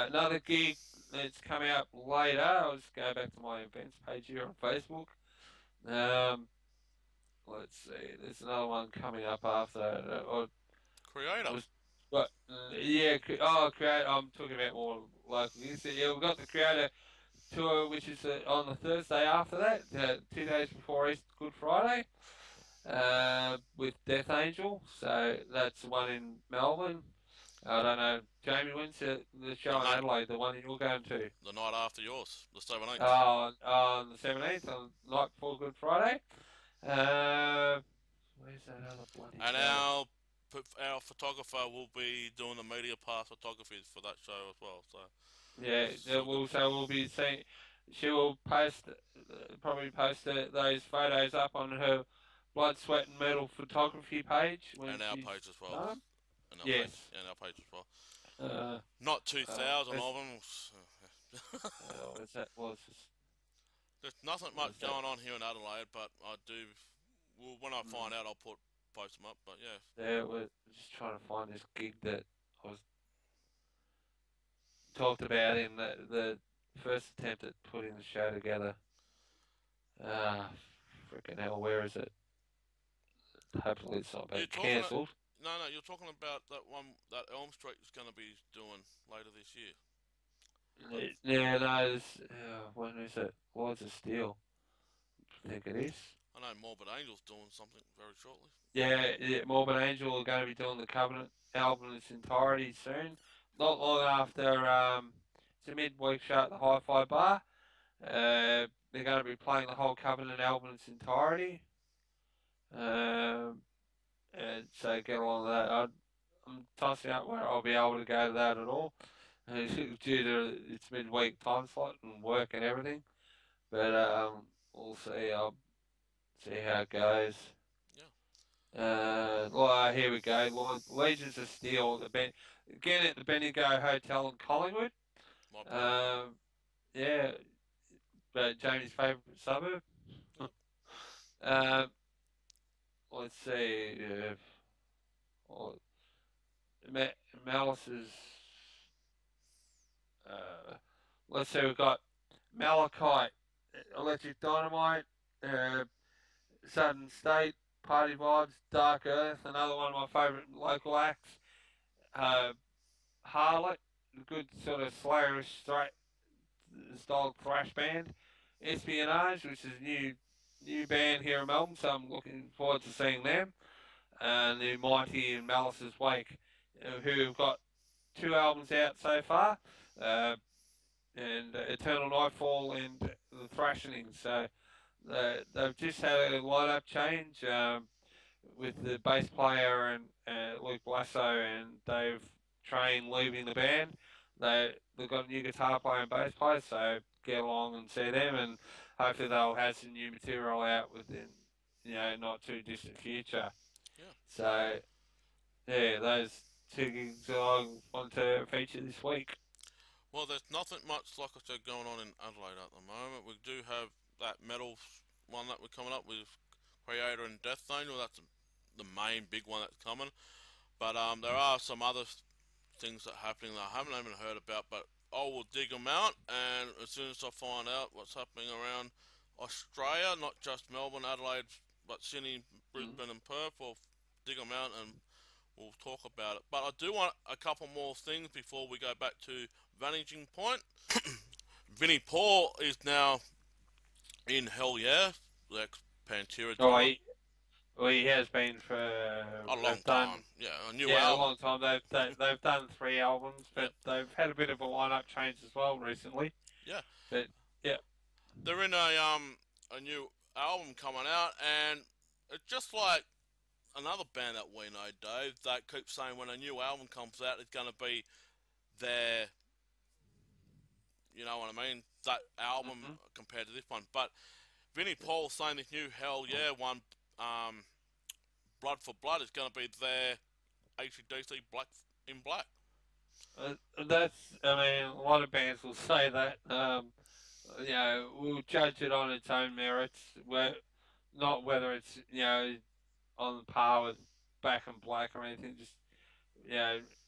Another gig that's come out later. I'll just go back to my events page here on Facebook. Let's see. There's another one coming up after. Creator. But yeah, Creator. I'm talking about more local gigs. Yeah, we've got the Creator tour, which is on the Thursday after that, 2 days before Easter Good Friday, with Death Angel. So that's the one in Melbourne. I don't know, Jamie, when's the show in Adelaide, the one that you're going to? The night after yours, the 17th. Oh, on the 17th, on the night before Good Friday. Where's that other bloody And show? our photographer will be doing the media pass photography for that show as well. So Yeah, we'll be seeing. She will post, probably post those photos up on her Blood, Sweat and Metal photography page. And our page as well. Done. And our Yes. page, and our page as well. Not 2,000 of them. What's that? There's nothing much going on here in Adelaide, but I do. Well, when I find out, I'll post them up. But yeah. Yeah, we're just trying to find this gig that I was talked about in the first attempt at putting the show together. Freaking hell, where is it? Hopefully it's not been cancelled. No, you're talking about that one that Elm Street is going to be doing later this year. Yeah, no, when is it? Lords of Steel. I think it is. I know Morbid Angel's doing something very shortly. Yeah, Morbid Angel are going to be doing the Covenant album in its entirety soon. Not long after it's a midweek show at the Hi-Fi Bar. They're going to be playing the whole Covenant album in its entirety. And so get along with that. I'm tossing out where I'll be able to go to that at all, due to its midweek time slot and work and everything. But we'll see. I'll see how it goes. Yeah. Well, here we go. Legions of Steel. Again at the Bendigo Hotel in Collingwood. Yeah, but Jamie's favourite suburb. Let's see. Malice's. Let's see. We've got Malachite, Electric Dynamite, Sudden State, Party Vibes, Dark Earth. Another one of my favourite local acts. Harlot, a good sort of Slayerish straight style thrash band. Espionage, which is a new band here in Melbourne, so I'm looking forward to seeing them. And the Mighty and Malice's Wake, who have got 2 albums out so far, and Eternal Nightfall and The Thrashing. So they've just had a lineup change with the bass player and Luke Blasso and Dave Train leaving the band. They've got a new guitar player and bass player, so get along and see them, and hopefully they'll have some new material out within, not too distant future. Yeah. So, yeah, those 2 gigs that I want to feature this week. Well, there's nothing much, like I said, going on in Adelaide at the moment. We do have that metal one that we're coming up with, Creator and Death Angel. That's the main big one that's coming. But there are some other things that are happening that I haven't even heard about, but I will dig them out, and as soon as I find out what's happening around Australia, not just Melbourne, Adelaide, but Sydney, Brisbane and Perth, we'll dig them out and we'll talk about it. But I do want a couple more things before we go back to Vanishing Point. Vinnie Paul is now in Hell Yeah, the ex-Pantera drummer. Well, he has been for. A long They've time. done. Yeah, a new Yeah, a album. long time. They've done 3 albums, Yep. but they've had a bit of a lineup change as well recently. Yeah. But yeah. They're in a new album coming out, and it's just like another band that we know, Dave, that keeps saying when a new album comes out, it's going to be their, you know what I mean, that album Mhm. compared to this one. But Vinnie Paul's saying this new Hell Yeah one, Blood for Blood, is going to be their ACDC Black in Black. That's. I mean, a lot of bands will say that. We'll judge it on its own merits. Not whether it's on par with Back in Black or anything. Just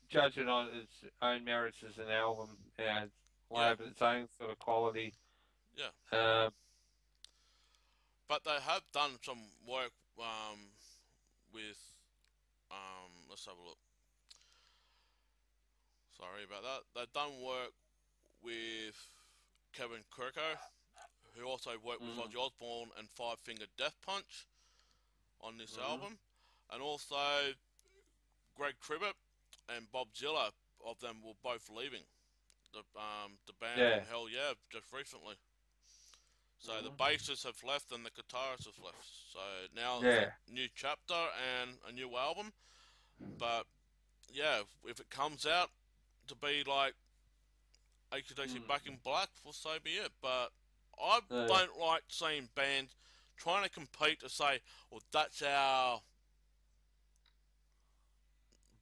judge it on its own merits as an album. Yeah, will Yeah, have its own sort of quality. yeah. Uh, But they have done some work with, let's have a look. Sorry about that. They've done work with Kevin Kirko, who also worked with mm, Ozzy Osbourne and Five Finger Death Punch on this mm, album, and also Greg Tribbett and Bob Zilla. Of them were both leaving the band yeah, from Hell Yeah just recently. So the mm, bassist have left and the guitarist has left. So now it's a yeah, new chapter and a new album. But yeah, if it comes out to be like AC/DC mm, Back in Black, well, so be it. But I yeah, don't like seeing bands trying to compete to say, well, that's our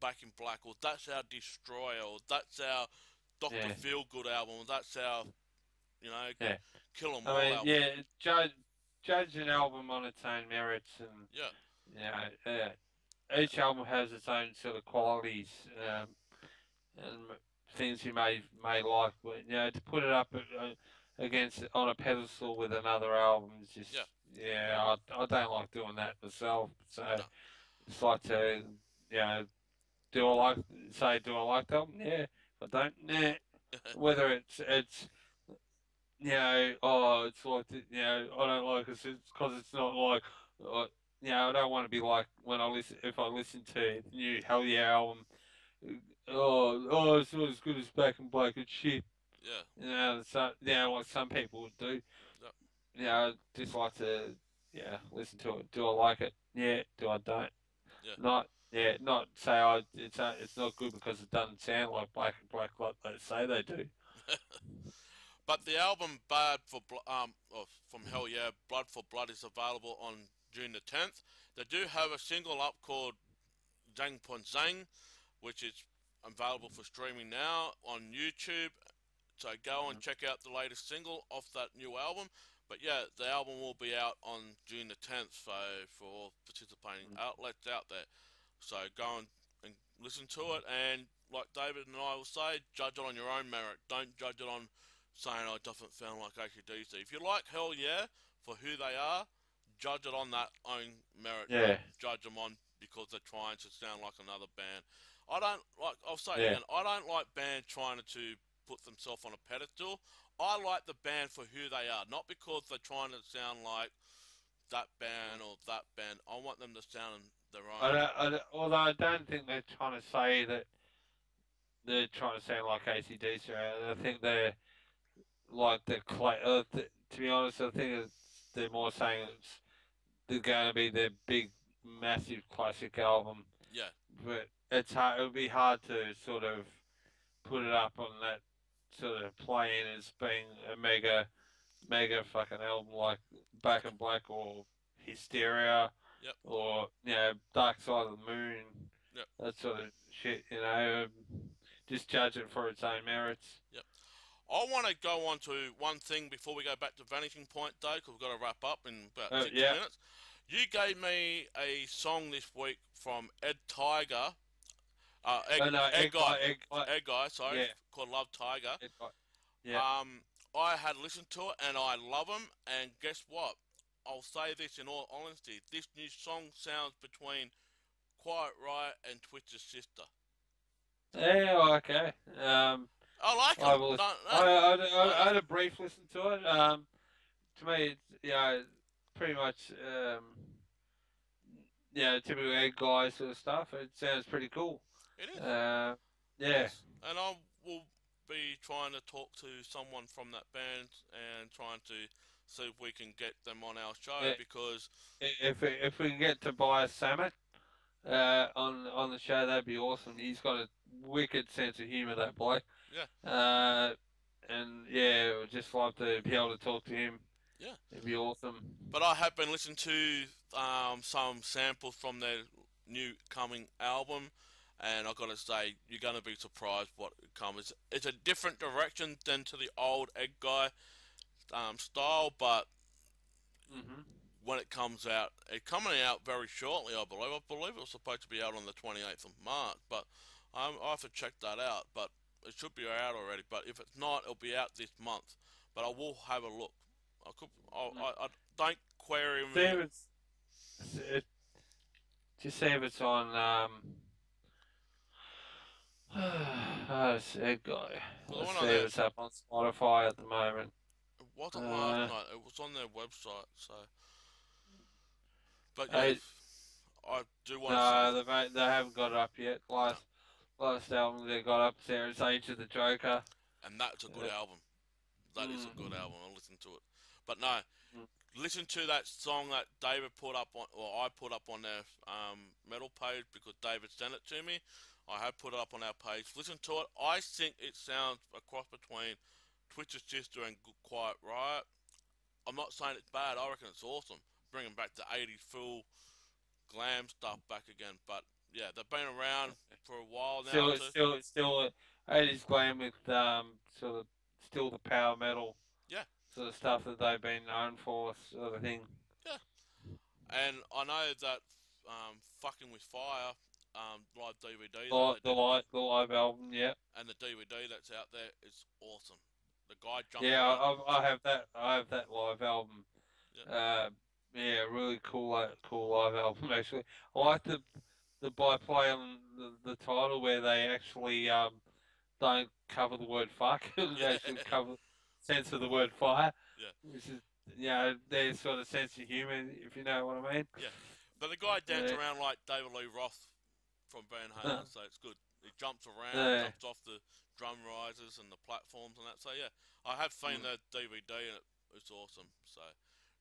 Back in Black, or that's our Destroyer, or that's our Doctor yeah, Feelgood album, or that's our, you know, yeah. Kill 'Em I All mean, album. yeah, judge an album on its own merits, and Yeah, each album has its own sort of qualities. And things you may like, but to put it up against on a pedestal with another album is just yeah, I don't like doing that myself. So no, it's like to do I like do I like the album? Yeah. If I don't, nah. Whether it's it's like I don't like it because it's not like uh, I don't want to be like when I listen if I listen to the new Hell Yeah album. It's not as good as Back in Black and shit. yeah, So, like some people would do. yeah, Just like to, listen to it. Do I like it? Yeah. Do I don't? yeah. Not say it's not good because it doesn't sound like Black and Black like they say they do. But the album Bad for from Hell Yeah, Blood for Blood is available on June the 10th. They do have a single up called Zhang Pon Zhang, which is available for streaming now on YouTube. So go and check out the latest single off that new album. But yeah, the album will be out on June the 10th, so for all participating outlets out there. So go and listen to it, and like David and I will say, judge it on your own merit. Don't judge it on saying, oh, it doesn't sound like AC/DC. If you like Hell Yeah for who they are, judge it on that own merit. Don't Yeah. judge them on because they're trying to sound like another band. I don't like. I'll say it Yeah. again. I don't like bands trying to put themselves on a pedestal. I like the band for who they are, not because they're trying to sound like that band or that band. I want them to sound their own. Although I don't think they're trying to say that they're trying to sound like AC/DC. I think they're like to be honest, I think they're more saying they're going to be their big, massive classic album. Yeah, But it's hard. It would be hard to sort of put it up on that sort of plane as being a mega fucking album like Back in Black or Hysteria yep, or Dark Side of the Moon, yep, that sort of shit. Just judge it for its own merits. yep. I want to go on to one thing before we go back to Vanishing Point, Dave, because we've got to wrap up in about 60 Yeah. minutes. You gave me a song this week from Ed Tiger, No, Egg Guy, sorry, yeah, called Love Tiger. Egg Guy. Yeah. I had listened to it and I love him. And guess what? I'll say this in all honesty: this new song sounds between Quiet Riot and Twitch's Sister. Yeah, okay. I like I him. will. No, no, I no. had a brief listen to it. To me, it's, pretty much. typical egg guy sort of stuff. It sounds pretty cool. It is. It Yeah. is. And I will be trying to talk to someone from that band and trying to see if we can get them on our show I- because if we can get Tobias Sammet on the show, that'd be awesome. He's got a wicked sense of humour, that bloke. yeah, And yeah, I would just love to be able to talk to him. yeah. It'd be awesome. But I have been listening to some samples from their new coming album, and I gotta say, you're gonna be surprised what comes. It's a different direction than to the old Egg Guy style, but Hmm. when it comes out, it's coming out very shortly, I believe. I believe it was supposed to be out on the 28th of March, but I have to check that out. But it should be out already. But if it's not, it'll be out this month. But I will have a look. I don't query See if me. it, just see if it's on. It's Egg Guy. The Let's one see on if there, it's up on Spotify at the moment. it wasn't last Uh, night. It was on their website. So, but yeah, I, I do want to no, say, they haven't got it up yet. Last album they got up there is Age of the Joker. and that's a good Yeah. album. That is a good Mm. album. I listened to it. But no, Mm. listen to that song that David put up on, or I put up on their metal page because David sent it to me. I have put it up on our page. Listen to it. I think it sounds a cross between Twisted Sister and Good Quiet Riot. I'm not saying it's bad. I reckon it's awesome. Bringing back the 80s full glam stuff back again. But yeah, they've been around for a while now. Still, 80s glam with sort of still the power metal Yeah. sort of stuff that they've been known for, sort of thing. Yeah. And I know that Fucking with Fire live DVD that they did, The live album, yeah. and the DVD that's out there is awesome. The guy jumps Yeah, around. I have that. I have that live album. Yeah, really cool live album actually. I like the byplay on the title where they actually don't cover the word fuck. They Yeah. actually cover sense of the word fire. Yeah. Which is their sort of sense of humour, if you know what I mean. Yeah. But the guy dances Yeah. around like David Lee Roth from Van Halen, so it's good. He jumps around, Yeah. jumps off the drum risers and the platforms and that. So yeah, I have seen the DVD and it's awesome. So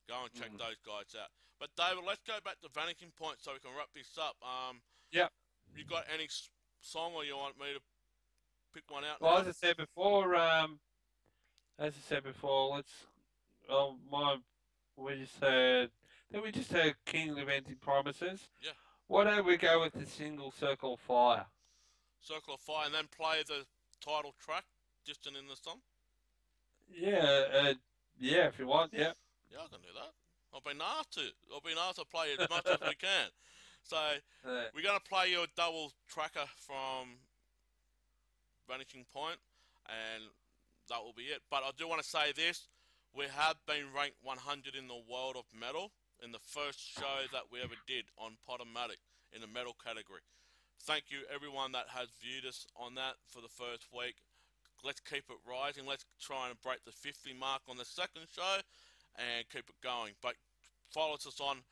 go and check those guys out. But David, let's go back to Vanishing Point so we can wrap this up. Yep. You got any song or you want me to pick one out? Well, now? as I said before, let's. We just heard. Then we just heard King of Empty Promises. Yeah. Why don't we go with the single Circle of Fire? Circle of Fire, and then play the title track, Distant in the Sun. Yeah, if you want, yeah. Yeah, I can do that. I've been asked to play as much as we can. So we're gonna play you a double tracker from Vanishing Point, and that will be it. But I do want to say this: we have been ranked 100 in the world of metal in the first show that we ever did on Podomatic in the metal category. Thank you everyone that has viewed us on that for the first week. Let's keep it rising. Let's try and break the 50 mark on the second show and keep it going. But follow us on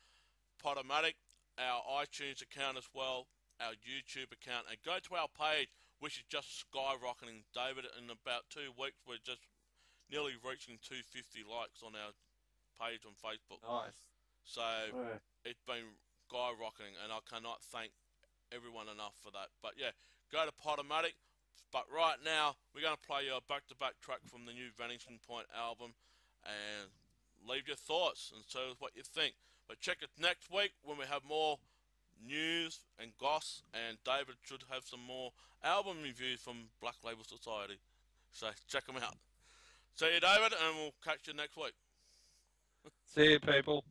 Podomatic, our iTunes account as well, our YouTube account, and go to our page, which is just skyrocketing. David, in about 2 weeks, we're just nearly reaching 250 likes on our page on Facebook. Nice. So it's been skyrocketing, and I cannot thank everyone enough for that. But yeah, go to Podomatic. But right now, we're going to play you a back-to-back track from the new Vanishing Point album, and leave your thoughts and tell us what you think. But check it next week when we have more news and goss, and David should have some more album reviews from Black Label Society. So check them out. See you, David, and we'll catch you next week. See you, people.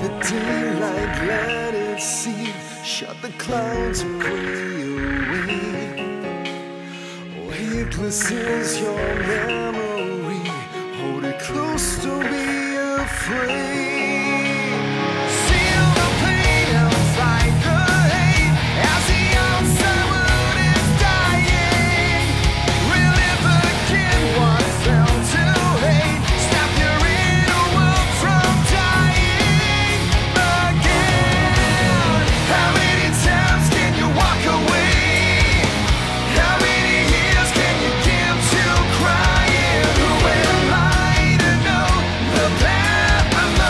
The daylight, let it see. Shut the clouds of gray away. Weightless is your memory. Hold it close, don't be afraid. Feel the pain and fight the hate as the outside world is dying. Relive again what felt too late. Stop your inner world from dying again. How many times can you walk away? How many years can you give to crying? Who am I to know the path below?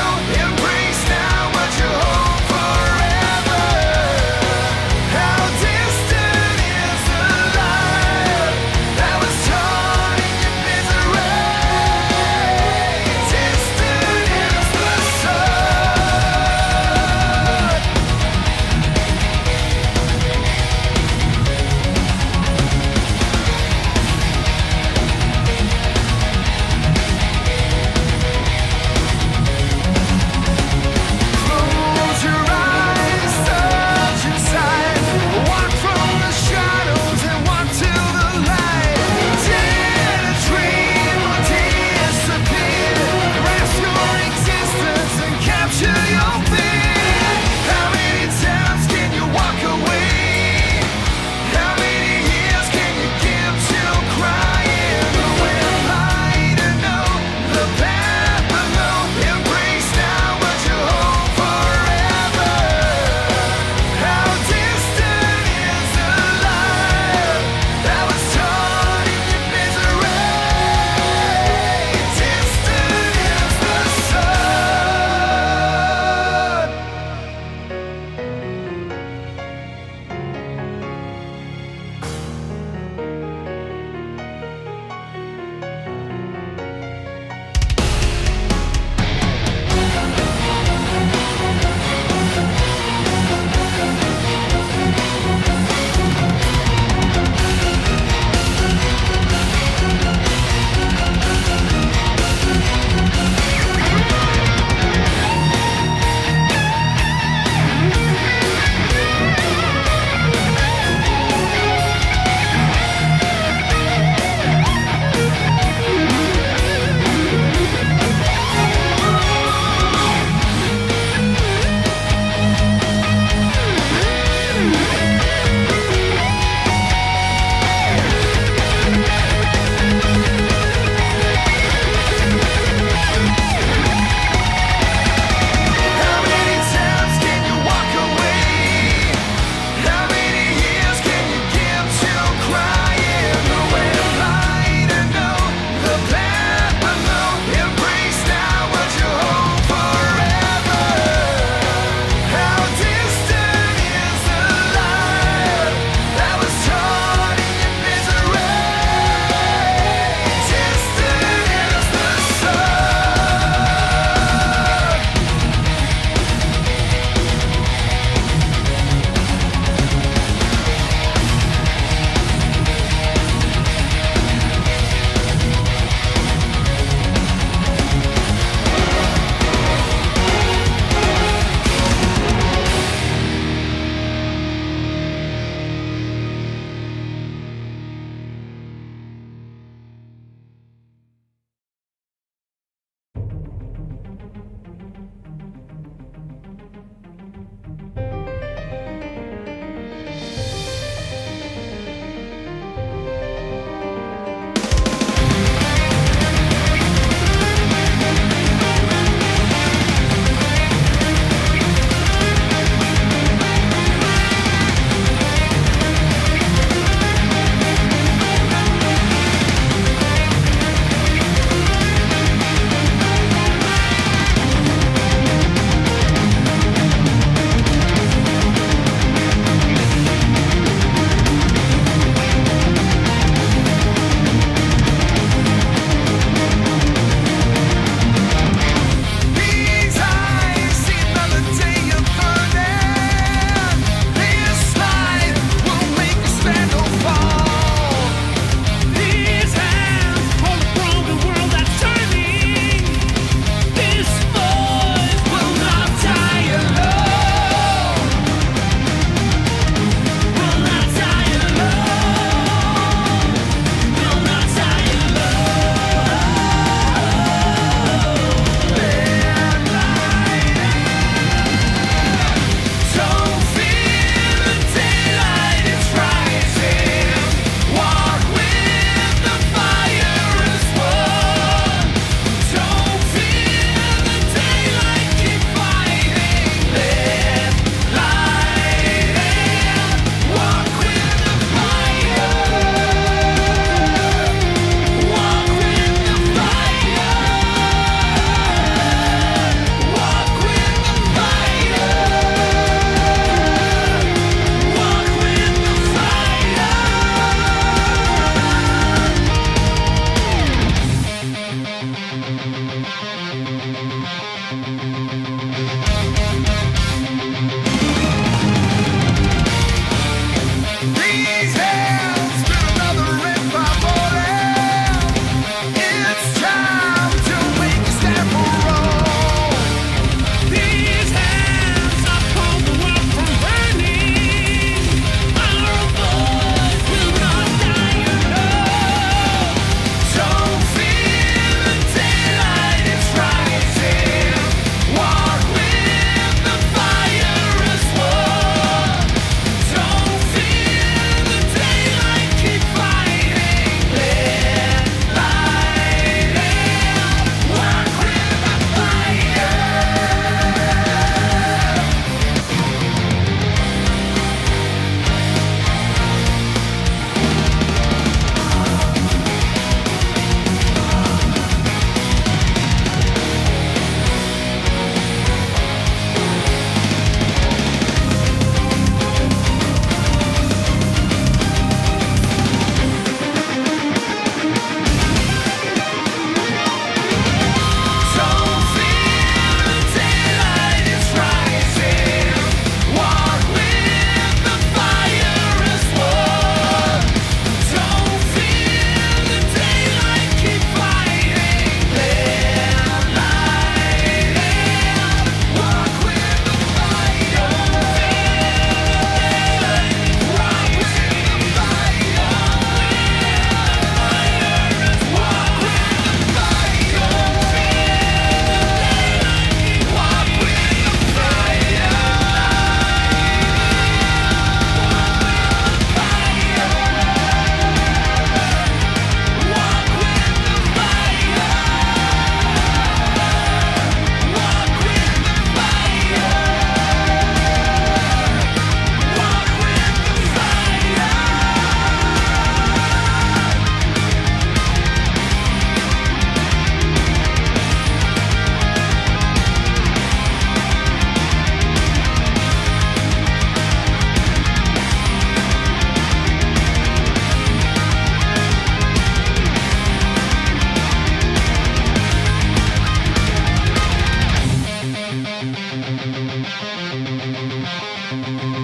Thank